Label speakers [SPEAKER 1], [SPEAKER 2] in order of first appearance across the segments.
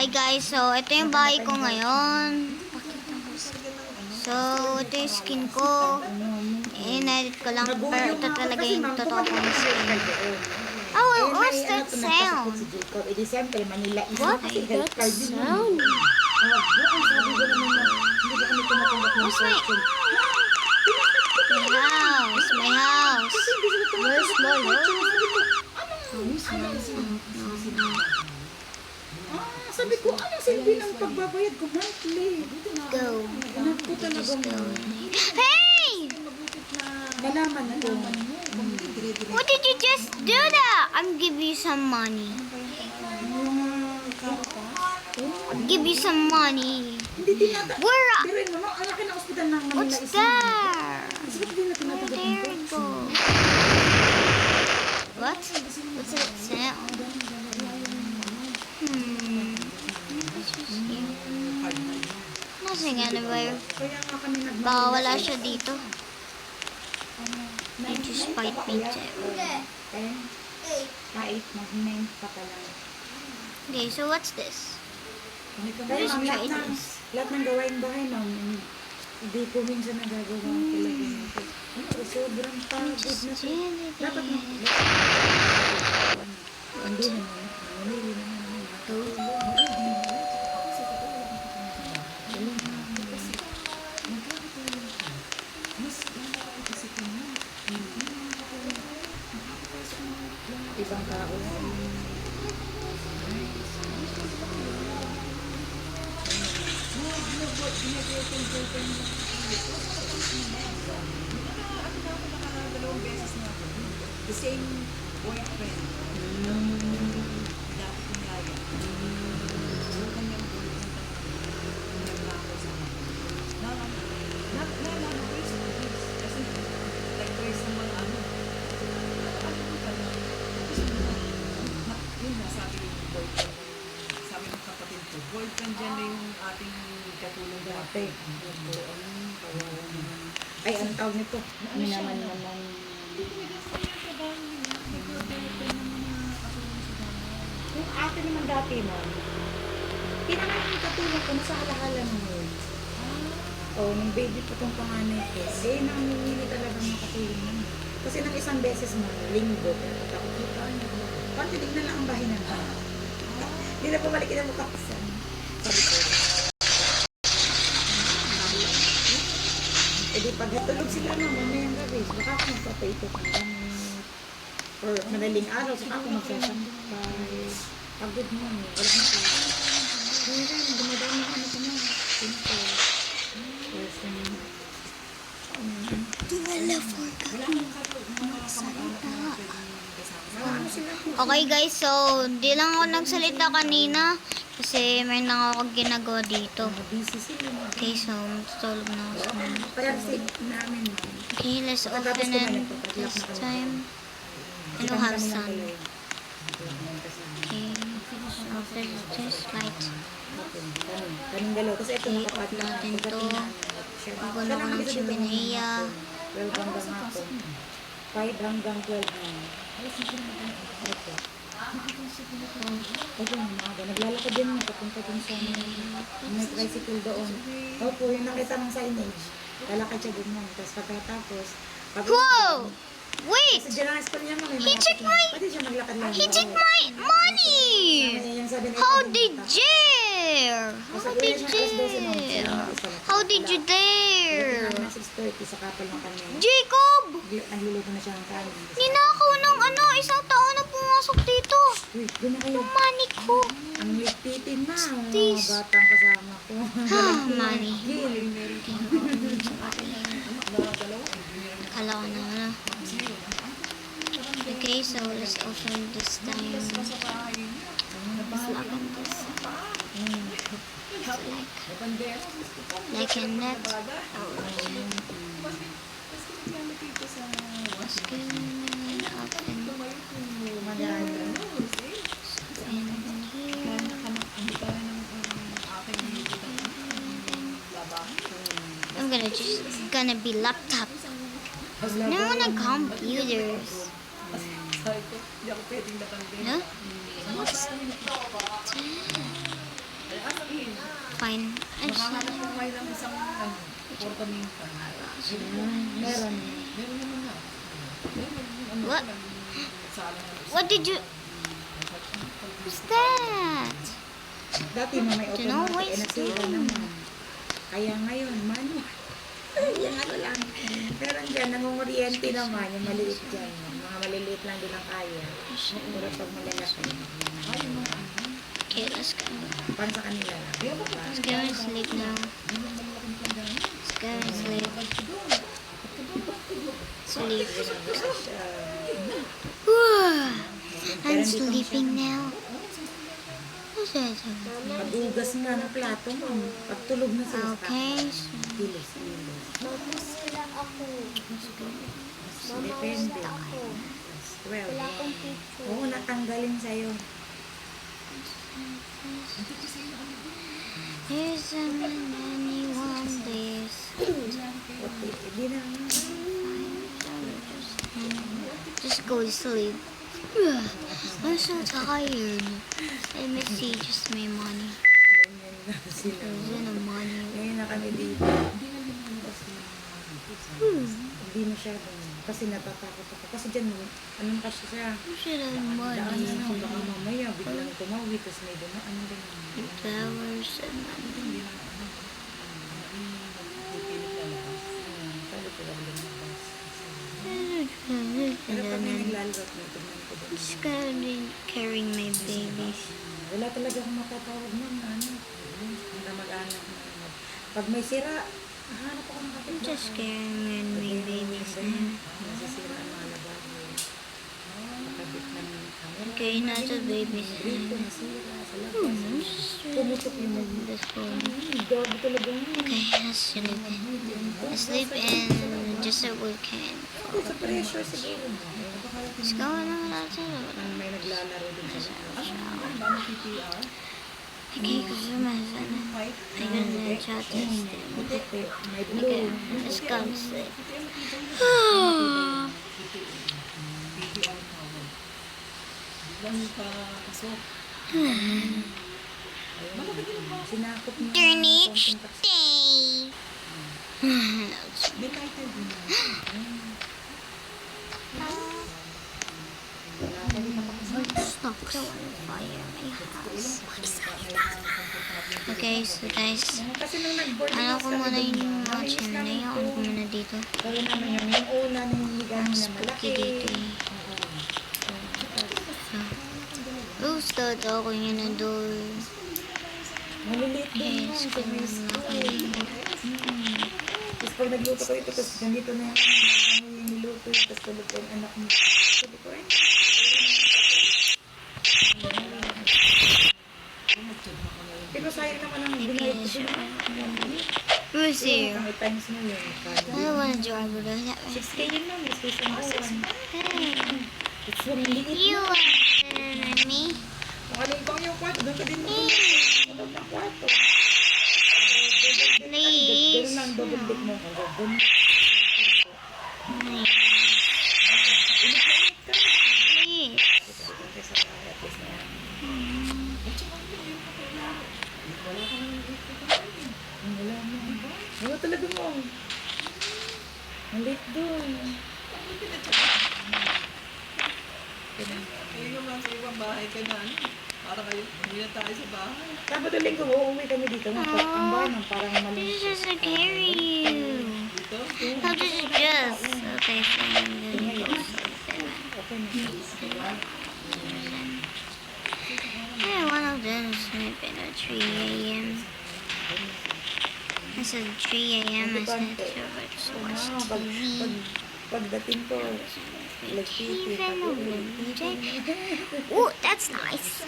[SPEAKER 1] Hi guys, so ito yung bahay ko ngayon. So, ito yung skin ko. In-edit ko lang, pero ito talaga yung totoo kong skin. Oh, what's that sound? What is that sound? What's my house? My house. Where's my house?
[SPEAKER 2] Sabi ko, anong silbi ng pagbabayad ko monthly?
[SPEAKER 1] Go.
[SPEAKER 2] Just go.
[SPEAKER 1] Hey!
[SPEAKER 2] Nalaman ko.
[SPEAKER 1] What did you just do that? I'm give you some money. Give you some money.
[SPEAKER 2] Hindi tinata.
[SPEAKER 1] Where?
[SPEAKER 2] Pero yun mo, ang laki ng ospital ng Manila.
[SPEAKER 1] What's there?
[SPEAKER 2] Bakit hindi na tinatanggap ng
[SPEAKER 1] There we go. What? What's that sound? Nothing anywhere.
[SPEAKER 2] Kaya nga kami
[SPEAKER 1] Baka wala siya dito. They just bite me too.
[SPEAKER 2] Kahit mag-9 pa pala.
[SPEAKER 1] Okay, so what's this?
[SPEAKER 2] Kaya ang lahat ng gawain bahay, ma'am, hindi ko minsan nagagawa talaga. Sobrang pagod na siya. Dapat mo. Hindi naman. Hindi naman. Ibang tao.
[SPEAKER 3] The same boyfriend. Dati kong yaya. So, kanyang boyfriend naglako sa akin. Nalaman ko yung sa police. Kasi, nag-trace ng mga ano. Yun na, sabi yung boyfriend. Sabi ng kapatid ko, boyfriend dyan na yung ating katulong dati.
[SPEAKER 2] Ay, ang tawag nito. Minaman naman. Yung ate naman dati, ma'am. Pinangalan katulong ko na sa halahala ngayon. Oh, nung baby ko itong panganay ko. Eh, namimili talaga ng katulong naman. Kasi nang isang beses mo, linggo, ako kita niya. Pantinig na lang ang bahay na ba? Hindi na pumalikin ang mukha ko sa sabi ko. Eh di pag natulog sila naman, mamayang gabi, baka ako magpapaito ng gamit. Or madaling araw, saka ako magsasampay. Pagod mo, wala na tayo. Ngayon, dumadami ako na naman. Simple. Yes,
[SPEAKER 1] Okay guys, so di lang ako nagsalita kanina kasi may nang ako ginagawa dito.
[SPEAKER 2] busy sila.
[SPEAKER 1] Okay, so tutulog na ako sa mga.
[SPEAKER 2] Parang safe namin.
[SPEAKER 1] Okay, let's open it this time. I don't have sun. Okay, so this light.
[SPEAKER 2] Kaming dalawa. Kasi ito
[SPEAKER 1] Okay,
[SPEAKER 2] nakapat
[SPEAKER 1] off
[SPEAKER 2] na.
[SPEAKER 1] natin to. Guna ko ng chimenea.
[SPEAKER 2] 12 hanggang hapon. 5 hanggang 12 na. Ito. Ito yung mga naglalakad din mo papunta dun sa may tricycle doon. Opo, yung nakita ng signage. Lalakad siya dun yan. Tapos pagkatapos, pag
[SPEAKER 1] Whoa! Wait!
[SPEAKER 2] Sa General School niya, may
[SPEAKER 1] He took
[SPEAKER 2] malapit lang.
[SPEAKER 1] my-
[SPEAKER 2] Pwede siya maglakad lang.
[SPEAKER 1] He took my money!
[SPEAKER 2] Yung sabi na
[SPEAKER 1] How
[SPEAKER 2] ito,
[SPEAKER 1] did dare? How did dare? How did you dare?
[SPEAKER 2] 6:30 sa kapal ng kanya.
[SPEAKER 1] Jacob!
[SPEAKER 2] Nagluluto na siya ng kanin.
[SPEAKER 1] Ninakaw ng ano, isang tao na pumasok dito.
[SPEAKER 2] Uy, doon na kayo.
[SPEAKER 1] Yung money ko.
[SPEAKER 2] Ang ligpitin na. Ang
[SPEAKER 1] Please.
[SPEAKER 2] mga batang kasama ko.
[SPEAKER 1] Money.
[SPEAKER 2] Gil.
[SPEAKER 1] Kala ko na ano. Okay, so let's open this time. Let's open this. Like a net. Let's go and open. I'm gonna be laptop. No one on computers.
[SPEAKER 3] Sabi ko, hindi ako pwedeng natanggal.
[SPEAKER 1] No? What's that?
[SPEAKER 3] isang portamento.
[SPEAKER 2] Meron.
[SPEAKER 3] Meron naman na. Meron
[SPEAKER 1] What?
[SPEAKER 3] sala na.
[SPEAKER 1] What did you... What's that?
[SPEAKER 2] Dati mo may
[SPEAKER 1] You know,
[SPEAKER 2] automatic,
[SPEAKER 1] waste
[SPEAKER 2] nasira
[SPEAKER 1] time.
[SPEAKER 2] naman. Kaya ngayon, manual. Yung ano lang. Meron dyan, nangunguryente naman, yung maliit dyan. Mga maliliit lang din ang kaya. Puro pag malalaki.
[SPEAKER 1] Okay, let's go.
[SPEAKER 2] Pang sa kanila lang.
[SPEAKER 1] Let's go and sleep now. Let's go and sleep. Sleep. I'm sleeping now.
[SPEAKER 2] Pag-ugas nga ng plato mo. Pagtulog na sila sa
[SPEAKER 1] Okay.
[SPEAKER 2] kilos. Depende. 12. Oo, natanggalin sa'yo.
[SPEAKER 1] Here's anyone this.
[SPEAKER 2] Hindi na.
[SPEAKER 1] Just go to sleep. I'm so tired. I messages my money.
[SPEAKER 2] Ganyan na sila.
[SPEAKER 1] There's no money.
[SPEAKER 2] Ngayon na kami dito. Hindi masyadong. Kasi natatakot ako. Kasi dyan, anong kasi siya?
[SPEAKER 1] Should have
[SPEAKER 2] Daan
[SPEAKER 1] money.
[SPEAKER 2] na lang. Baka mamaya, biglang tumawi. Tapos may dumaan din.
[SPEAKER 1] Flowers and money.
[SPEAKER 2] Sabi ko lang lumabas. Pero pag may naglalaro, may tumnan ko doon.
[SPEAKER 1] Just gonna be carrying my baby.
[SPEAKER 2] Wala talaga akong matatawag nun na ano. Na mag-anak na. Pag may sira, hanap ako ng
[SPEAKER 1] I'm
[SPEAKER 2] kapit.
[SPEAKER 1] just carrying my babies now.
[SPEAKER 2] Nasisira ang mga lababo. Nakabit ng camera.
[SPEAKER 1] Okay, not the babies
[SPEAKER 2] Dito,
[SPEAKER 1] now.
[SPEAKER 2] nasira sa labas. Pumutok yung mag...
[SPEAKER 1] This phone.
[SPEAKER 2] Gabi talaga yun.
[SPEAKER 1] Okay, let's sleep. Let's sleep and just so we can.
[SPEAKER 2] Sa pressure siguro.
[SPEAKER 1] Let's go on outside.
[SPEAKER 2] May naglalaro din sa labas.
[SPEAKER 1] Okay, because my son. I got the chat this.
[SPEAKER 2] May blue.
[SPEAKER 1] Okay, let's go and sleep.
[SPEAKER 3] Biglang pasok.
[SPEAKER 2] Sinakop niya.
[SPEAKER 1] The next day.
[SPEAKER 3] May title din na.
[SPEAKER 1] Stocks on fire my house. Okay, so guys,
[SPEAKER 2] Kasi nung nag-boarding
[SPEAKER 1] ano
[SPEAKER 2] house
[SPEAKER 1] ko muna yung mga channel na yun. Ano ko muna dito.
[SPEAKER 2] Gawin naman yun. Yung una na yung higaan na malaki.
[SPEAKER 1] Spooky dito. Oh, start ako yun na doon.
[SPEAKER 2] Maliliit din
[SPEAKER 1] Yes,
[SPEAKER 2] yun. Sa may
[SPEAKER 1] ganun
[SPEAKER 2] school. Tapos pag nagluto ko ito, tapos ganito na yung niluto. Tapos tulog ko yung anak mo. Sabi ko, eh. Pero sayang naman ang binayad ko dun.
[SPEAKER 1] Who's here?
[SPEAKER 2] May times mo yun.
[SPEAKER 1] I don't want to drive with that way.
[SPEAKER 2] 6K yun lang. May station mo.
[SPEAKER 1] Hey,
[SPEAKER 2] It's so maliit.
[SPEAKER 1] you want better than me?
[SPEAKER 2] Kung ano ibang yung kwarto, doon ka din mo. Ano ng kwarto?
[SPEAKER 1] Please.
[SPEAKER 2] Ganun lang, double deck mo. Ganun.
[SPEAKER 1] Please.
[SPEAKER 2] Wala mo. Wala talaga mo. Malit doon.
[SPEAKER 3] Eh, yung mga ibang bahay ka na, ano? Para kayo, hindi na tayo sa bahay.
[SPEAKER 2] Sabado linggo, uuwi kami dito. Ang bahay ng parang
[SPEAKER 1] This
[SPEAKER 2] maliit.
[SPEAKER 1] is just to carry you.
[SPEAKER 3] Dito?
[SPEAKER 1] How does it just? Okay, so I'm gonna go sleep.
[SPEAKER 2] Okay na.
[SPEAKER 1] I want to then sleep at 3 a.m. I said 3 a.m. I said to watch TV.
[SPEAKER 2] Pagdating ko,
[SPEAKER 1] Even a winter. Oh, that's nice.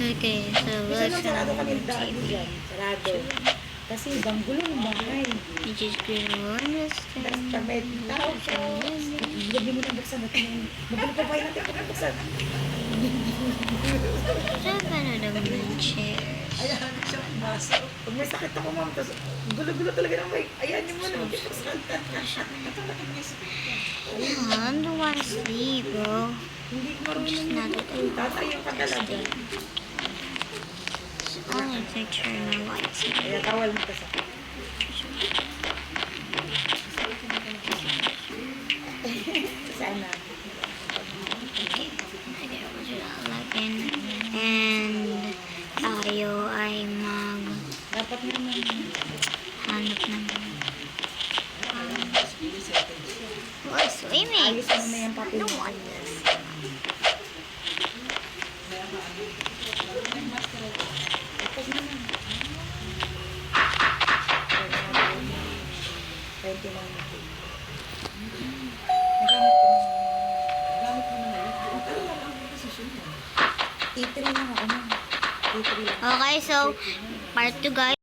[SPEAKER 1] Okay, so
[SPEAKER 2] Minsan
[SPEAKER 1] let's
[SPEAKER 2] lang sarado kami
[SPEAKER 1] watch
[SPEAKER 2] daan
[SPEAKER 1] TV.
[SPEAKER 2] dyan. Sarado. Kasi ibang gulo ng bahay.
[SPEAKER 1] You just gonna
[SPEAKER 2] Tapos
[SPEAKER 1] understand.
[SPEAKER 2] pag may tao ko, gabi mo nang buksan natin. Magaling pa ba yun natin ako nang buksan?
[SPEAKER 1] Saan ka na naman chair?
[SPEAKER 3] Ayan, siya pumasok.
[SPEAKER 2] Pag may sakit ako, ma'am, tapos gulo-gulo talaga ng mic. Ayan yung muna, mag-buksan.
[SPEAKER 1] I don't want to sleep, bro.
[SPEAKER 2] Hindi ko marunong
[SPEAKER 1] Not
[SPEAKER 2] yun. Tatayo ka talaga.
[SPEAKER 1] Only picture na lights.
[SPEAKER 2] Kaya tawal mo ka sa sana.
[SPEAKER 1] Lagyan. And tayo ay
[SPEAKER 2] Dapat naman.
[SPEAKER 1] hanap ng oh, swimming.
[SPEAKER 2] Ayos mo na yung papel.
[SPEAKER 1] No one does.
[SPEAKER 2] Tapos naman. 20 lang natin.
[SPEAKER 3] Gamit mo na ngayon. Pero wala ang posisyon mo.
[SPEAKER 2] E3 lang ako na. E3 lang.
[SPEAKER 1] Okay, so part 2 guys.